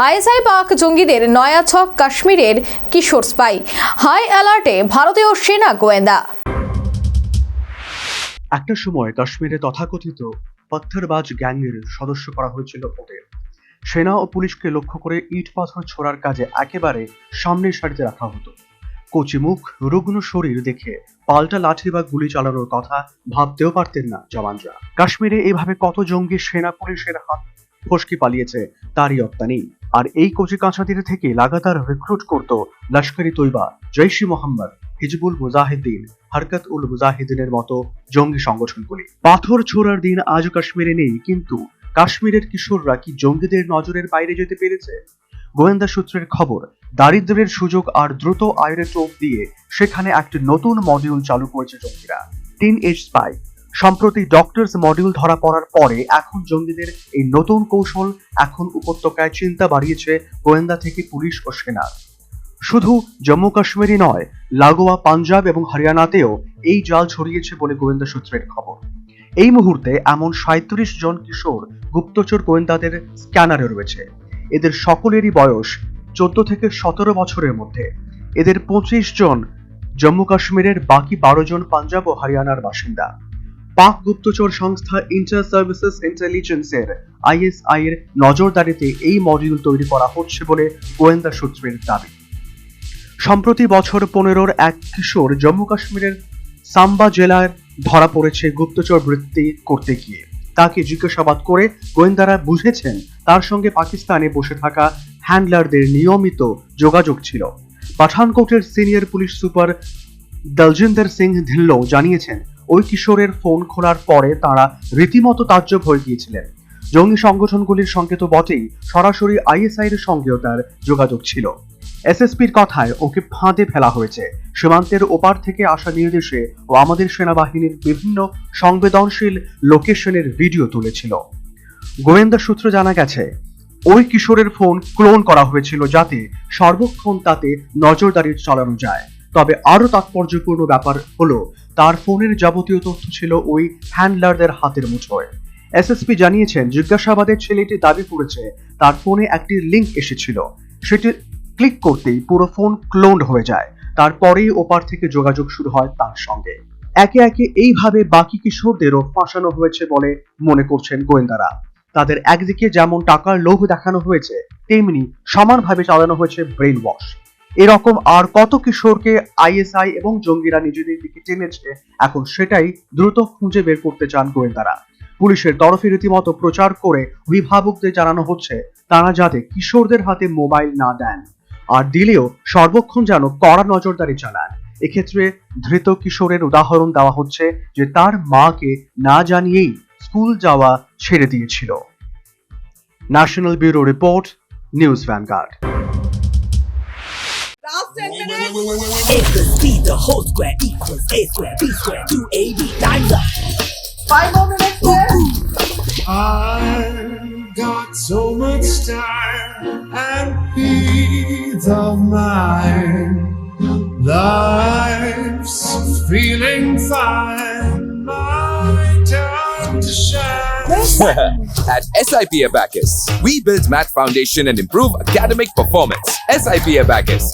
ISI পাক জঙ্গিদের নয়া ছক কাশ্মীরের কিশোর স্পাই, হাই অ্যালার্টে ভারতীয় সেনা গোয়েন্দা। একটা সময় কাশ্মীরে তথাকথিত পত্থরবাজ গ্যাংয়ের সদস্য করা হয়েছিল ওদের। সেনা ও পুলিশকে লক্ষ্য করে ইট পাথর ছোড়ার কাজে একেবারে সামনের সারিতে রাখা হতো। কচি মুখ, রুগ্ন শরীর দেখে পাল্টা লাঠি বা গুলি চালানোর কথা ভাবতেও পারতেন না জওয়ানরা। কাশ্মীরে এভাবে কত জঙ্গি সেনা পুলিশের হাত ফসকে পালিয়েছে তারই অত্তা নেই। আর এই কচি কাঁচাদের থেকে লাগাতার রিক্রুট করত লস্কর-ই তৈবা, জৈশ-ই মোহাম্মদ, হিজবুল মুজাহিদিন, হরকত উল মুজাহিদিনের মতো জঙ্গি সংগঠনগুলি। পাথর ছোড়ার দিন আজও কাশ্মীরে নেই, কিন্তু কাশ্মীরের কিশোররা কি জঙ্গিদের নজরের বাইরে যেতে পেরেছে? গোয়েন্দা সূত্রের খবর, দারিদ্র্যের সুযোগ আর দ্রুত আয়ের টোপ দিয়ে সেখানে একটি নতুন মডিউল চালু করেছে জঙ্গিরা, টিন এজ স্পাই। সম্প্রতি ডক্টরস মডিউল ধরা পড়ার পরে এখন জঙ্গিদের এই নতুন কৌশল এখন উপত্যকায় চিন্তা বাড়িয়েছে গোয়েন্দা থেকে পুলিশ ও সেনা। শুধু জম্মু কাশ্মীরই নয়, লাগোয়া পাঞ্জাব এবং হরিয়ানাতেও এই জাল ছড়িয়েছে বলে গোয়েন্দা সূত্রের খবর। এই মুহূর্তে এমন 37 জন কিশোর গুপ্তচর গোয়েন্দাদের স্ক্যানারে রয়েছে। এদের সকলেরই বয়স 14 থেকে 17 বছরের মধ্যে। এদের 25 জন জম্মু কাশ্মীরের, বাকি 12 জন পাঞ্জাব ও হরিয়ানার বাসিন্দা। পাক গুপ্তচর সংস্থা ইন্টার সার্ভিসেস ইন্টেলিজেন্সের আইএসআই এর নজরদারিতে এই মডিউল তৈরি করা হচ্ছে বলে গোয়েন্দা সূত্রের দাবি। সম্প্রতি বছর 15-র এক কিশোর জম্মু কাশ্মীরের সাম্বা জেলায় ধরা পড়েছে গুপ্তচর বৃত্তি করতে গিয়ে। তাকে জিজ্ঞাসাবাদ করে গোয়েন্দারা বুঝেছেন তার সঙ্গে পাকিস্তানে বসে থাকা হ্যান্ডলারদের নিয়মিত যোগাযোগ ছিল। পাঠানকোটের senior police super Daljinder Singh Dhillon জানিয়েছেন, ওই কিশোরের ফোন খোলার পরে তারা রীতিমতো তাজ্জব হয়ে গিয়েছিলেন। জঙ্গি সংগঠনগুলির সঙ্গে তো বটেই, সরাসরি আইএসআই এর সঙ্গেও তার যোগাযোগ ছিল। এসএসপির কথায় ওকে ফাঁদে ফেলা হয়েছে। সীমান্তের ওপার থেকে আসা নির্দেশে ও আমাদের সেনাবাহিনীর বিভিন্ন সংবেদনশীল লোকেশনের ভিডিও তুলেছিল। গোয়েন্দা সূত্রে জানা গেছে, ওই কিশোরের ফোন ক্লোন করা হয়েছিল যাতে সর্বক্ষণ তাতে নজরদারি চালানো যায়। তবে আরো তাৎপর্যপূর্ণ ব্যাপার হলো, তার ফোনের যাবতীয় তথ্য ছিল ওই হ্যান্ডলারদের হাতের মুঠোয়। এসএসপি জানিয়েছেন, জিজ্ঞাসাবাদের ছেলেটি দাবি করেছে তার ফোনে একটি লিংক এসেছিল, সেটি ক্লিক করতেই পুরো ফোন ক্লোনড হয়ে যায়। তারপরেই ওপার থেকে যোগাযোগ শুরু হয় তার সঙ্গে। একে একে এইভাবে বাকি কিশোরদেরও ফাঁসানো হয়েছে বলে মনে করছেন গোয়েন্দারা। তাদের একদিকে যেমন টাকার লোভ দেখানো হয়েছে, তেমনি সমানভাবে চালানো হয়েছে ব্রেন ওয়াশ। এরকম আর কত কিশোরকে আইএসআই এবং জঙ্গিরা নিজেদের দিকে টেনেছে, এখন সেটাই দ্রুত খুঁজে বের করতে চান গোয়েন্দারা। পুলিশের তরফে রীতিমতো প্রচার করে অভিভাবকদের জানানো হচ্ছে তারা যাতে কিশোরদের হাতে মোবাইল না দেন, আর দিলেও সর্বক্ষণ যেন কড়া নজরদারি চালান। এক্ষেত্রে ধৃত কিশোরের উদাহরণ দেওয়া হচ্ছে যে তার মাকে না জানিয়েই স্কুল যাওয়া ছেড়ে দিয়েছিল। National bureau report, news vanguard. Equals C, the whole square equals A square, B square, 2AB, time's up. 5 more minutes left. I've got so much time and peace of mind. Life's feeling fine. My time to shine. At SIP Abacus, we build math foundation and improve academic performance. SIP Abacus,